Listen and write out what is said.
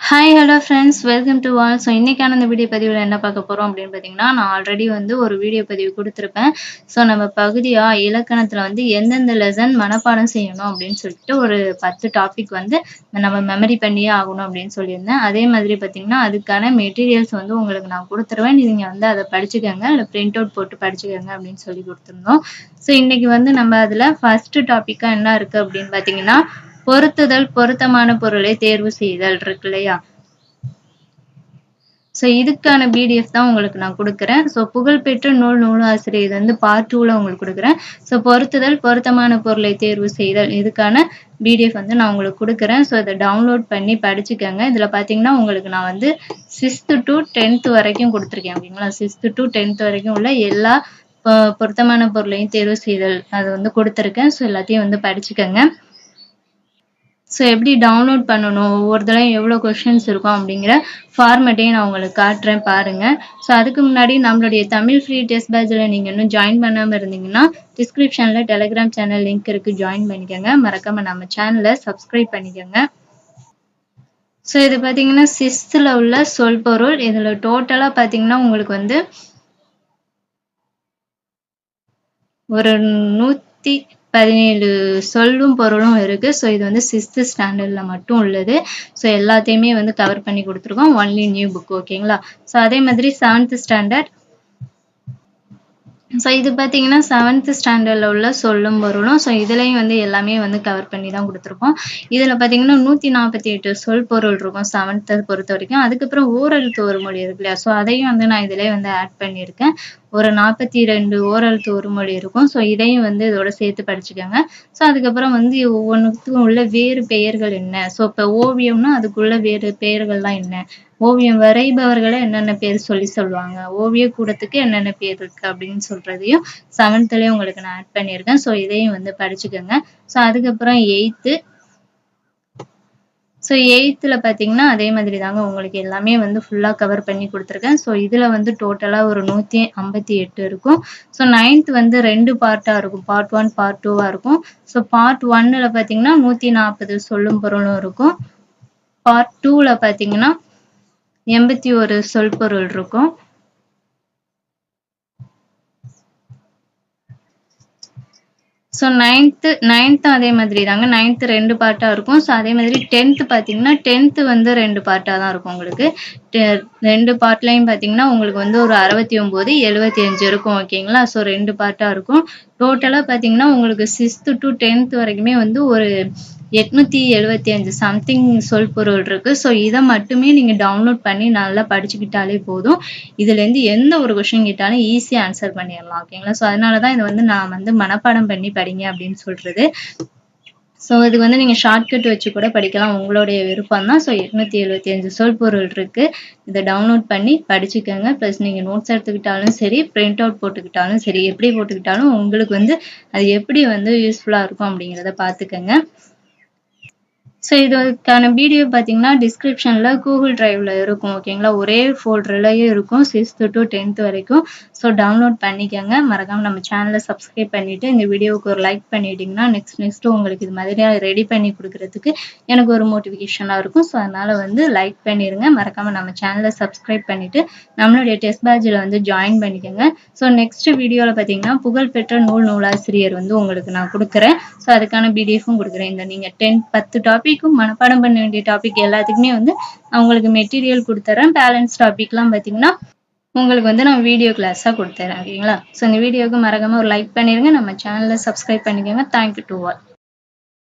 Hi hello friends welcome to all. So இன்றைக்கான இந்த video பதிவில் என்ன பார்க்க போகிறோம் அப்படின்னு பார்த்தீங்கன்னா, நான் ஆல்ரெடி வந்து ஒரு வீடியோ பதிவு கொடுத்துருப்பேன். ஸோ நம்ம பகுதியாக இலக்கணத்தில் வந்து எந்தெந்த லெசன் மனப்பாடம் செய்யணும் அப்படின்னு சொல்லிட்டு ஒரு 10 டாபிக் வந்து நம்ம மெமரி பண்ணியே ஆகணும் அப்படின்னு சொல்லியிருந்தேன். அதே மாதிரி பார்த்தீங்கன்னா அதுக்கான மெட்டீரியல்ஸ் வந்து உங்களுக்கு நான் கொடுத்துருவேன். நீங்கள் வந்து அதை படிச்சுக்கோங்க, இல்லை பிரிண்ட் அவுட் போட்டு படிச்சுக்கோங்க அப்படின்னு சொல்லி கொடுத்துருந்தோம். ஸோ இன்றைக்கி வந்து நம்ம அதில் ஃபஸ்ட்டு டாப்பிக்காக என்ன இருக்குது அப்படின்னு பார்த்தீங்கன்னா, பொருத்துதல், பொருத்தமான பொருளை தேர்வு செய்தல் இருக்கு இல்லையா? ஸோ இதுக்கான பிடிஎஃப் தான் உங்களுக்கு நான் கொடுக்குறேன். ஸோ புகழ்பெற்ற நூலாசிரியர் இது வந்து பார்ட் 2ல உங்களுக்கு கொடுக்குறேன். ஸோ பொருத்துதல், பொருத்தமான பொருளை தேர்வு செய்தல் இதுக்கான பிடிஎஃப் வந்து நான் உங்களுக்கு கொடுக்குறேன். ஸோ இதை டவுன்லோட் பண்ணி படிச்சுக்கோங்க. இதில் பார்த்தீங்கன்னா உங்களுக்கு நான் வந்து 6th to 10th வரைக்கும் கொடுத்துருக்கேன். ஓகேங்களா? 6th to 10th வரைக்கும் உள்ள எல்லா பொருத்தமான பொருளையும் தேர்வு செய்தல் அது வந்து கொடுத்துருக்கேன். ஸோ எல்லாத்தையும் வந்து படிச்சுக்கோங்க. ஸோ எப்படி டவுன்லோட் பண்ணணும், ஒவ்வொரு தடவையும் எவ்வளோ கொஷின்ஸ் இருக்கும் அப்படிங்கிற ஃபார்மேட்டையும் நான் உங்களுக்கு காட்டுறேன் பாருங்கள். ஸோ அதுக்கு முன்னாடி நம்மளுடைய தமிழ் ஃப்ரீ டெஸ்ட் பேட்சில் நீங்கள் இன்னும் ஜாயின் பண்ணாமல் இருந்தீங்கன்னா டிஸ்கிரிப்ஷனில் டெலிகிராம் சேனல் லிங்க் இருக்குது, ஜாயின் பண்ணிக்கோங்க. மறக்காமல் நம்ம சேனலை சப்ஸ்கிரைப் பண்ணிக்கோங்க. ஸோ இது பார்த்தீங்கன்னா 6th உள்ள சொல் பொருள். இதில் டோட்டலாக பார்த்தீங்கன்னா உங்களுக்கு வந்து ஒரு 117 சொல்லும் பொருளும் இருக்கு. ஸோ இது வந்து 6th ஸ்டாண்டர்ட்ல மட்டும் உள்ளது. ஸோ எல்லாத்தையுமே வந்து கவர் பண்ணி கொடுத்துருக்கோம். Only new book. ஓகேங்களா? ஸோ அதே மாதிரி 7th ஸ்டாண்டர்ட். ஸோ இது பார்த்தீங்கன்னா 7th ஸ்டாண்டர்டில் உள்ள சொல்லும் பொருளும். ஸோ இதுலேயும் வந்து எல்லாமே வந்து கவர் பண்ணி தான் கொடுத்துருக்கோம். இதில் பார்த்தீங்கன்னா 148 சொல் பொருள் இருக்கும் 7th பொறுத்த வரைக்கும். அதுக்கப்புறம் ஓரெழுத்து ஒரு மொழி இருக்கு இல்லையா? ஸோ அதையும் வந்து நான் இதிலே வந்து ஆட் பண்ணியிருக்கேன். ஒரு 42 ஓரெழுத்து ஒரு மொழி இருக்கும். ஸோ இதையும் வந்து இதோட சேர்த்து படிச்சுக்கோங்க. ஸோ அதுக்கப்புறம் வந்து ஒவ்வொன்றுக்கும் உள்ள வேறு பெயர்கள் என்ன? ஸோ இப்போ ஓவியம்னா அதுக்குள்ள வேறு பெயர்கள்லாம் என்ன? ஓவியம் வரைபவர்களை என்னென்ன பேர் சொல்லுவாங்க, ஓவிய கூடத்துக்கு என்னென்ன பேர் இருக்கு அப்படின்னு சொல்றதையும் 7thலயே உங்களுக்கு நான் ஆட் பண்ணியிருக்கேன். ஸோ இதையும் வந்து படிச்சுக்கோங்க. ஸோ அதுக்கப்புறம் 8th. ஸோ 8th பார்த்தீங்கன்னா அதே மாதிரி தாங்க உங்களுக்கு எல்லாமே வந்து ஃபுல்லாக கவர் பண்ணி கொடுத்துருக்கேன். ஸோ இதில் வந்து டோட்டலாக ஒரு 158 இருக்கும். ஸோ 9th வந்து 2 பார்ட்டாக இருக்கும். பார்ட் 1 பார்ட் 2வாக இருக்கும். ஸோ பார்ட் 1ல் பார்த்தீங்கன்னா 140 சொல்லும் பொருளும் இருக்கும். பார்ட் 2ல் பார்த்தீங்கன்னா 81 சொல் பொருள் இருக்கும். ஸோ 9th அதே மாதிரி தாங்க. 9th 2 பார்ட்டாக இருக்கும். ஸோ அதே மாதிரி 10th பார்த்தீங்கன்னா 10th வந்து 2 பார்ட்டாக தான் இருக்கும் உங்களுக்கு. 2 பார்ட்லையும் பார்த்தீங்கன்னா உங்களுக்கு வந்து ஒரு 69, 75 இருக்கும். ஓகேங்களா? ஸோ 2 பார்ட்டாக இருக்கும். டோட்டலாக பார்த்தீங்கன்னா உங்களுக்கு 6th to 10th வரைக்குமே வந்து ஒரு 875 சம்திங் சொல் பொருள் இருக்கு. ஸோ இதை மட்டுமே நீங்கள் டவுன்லோட் பண்ணி நல்லா படிச்சுக்கிட்டாலே போதும். இதுலேருந்து எந்த ஒரு கொஷின் கேட்டாலும் ஈஸியாக ஆன்சர் பண்ணிடலாம். ஓகேங்களா? ஸோ அதனால தான் இதை வந்து நான் வந்து மனப்பாடம் பண்ணி படிங்க அப்படின்னு சொல்றது. ஸோ இது வந்து நீங்கள் ஷார்ட்கட் வச்சு கூட படிக்கலாம், உங்களுடைய விருப்பம் தான். ஸோ 875 சொல் பொருள் இருக்குது. இதை டவுன்லோட் பண்ணி படிச்சுக்கோங்க. ப்ளஸ் நீங்கள் நோட்ஸ் எடுத்துக்கிட்டாலும் சரி, பிரிண்ட் அவுட் போட்டுக்கிட்டாலும் சரி, எப்படி போட்டுக்கிட்டாலும் உங்களுக்கு வந்து அது எப்படி வந்து யூஸ்ஃபுல்லாக இருக்கும் அப்படிங்கிறத பார்த்துக்கோங்க. ஸோ இதுக்கான வீடியோ பார்த்தீங்கன்னா டிஸ்கிரிப்ஷனில் கூகுள் டிரைவில் இருக்கும். ஓகேங்களா? ஒரே ஃபோல்டர்லேயே இருக்கும் 6th to 10th வரைக்கும். ஸோ டவுன்லோட் பண்ணிக்கோங்க. மறக்காமல் நம்ம சேனலை சப்ஸ்கிரைப் பண்ணிவிட்டு இந்த வீடியோவுக்கு ஒரு லைக் பண்ணிட்டீங்கன்னா நெக்ஸ்ட்டு உங்களுக்கு இது மாதிரி ரெடி பண்ணி கொடுக்குறதுக்கு எனக்கு ஒரு மோட்டிவேஷனாக இருக்கும். ஸோ அதனால் வந்து லைக் பண்ணிடுங்க. மறக்காமல் நம்ம சேனலை சப்ஸ்கிரைப் பண்ணிவிட்டு நம்மளுடைய டெஸ்ட் பேட்சில் வந்து ஜாயின் பண்ணிக்கோங்க. ஸோ நெக்ஸ்ட் வீடியோவில் பார்த்தீங்கன்னா புகழ்பெற்ற நூலாசிரியர் வந்து உங்களுக்கு நான் கொடுக்குறேன். ஸோ அதுக்கான பிடிஎஃப்பும் கொடுக்குறேன். இந்த நீங்கள் 10 டாபிக் மனப்பாடம் பண்ண வேண்டிய டாபிக் எல்லாத்துக்குமே வந்து நான் உங்களுக்கு மெட்டீரியல் கொடுத்துறேன். பேலன்ஸ் டாபிக்லாம் பார்த்தீங்கன்னா உங்களுக்கு வந்து நான் வீடியோ கிளாஸாக கொடுத்துறேன். ஓகேங்களா? ஸோ இந்த வீடியோவுக்கு மறக்காம ஒரு லைக் பண்ணிடுங்க. நம்ம சேனலை சப்ஸ்கிரைப் பண்ணிக்கோங்க. Thank you to all.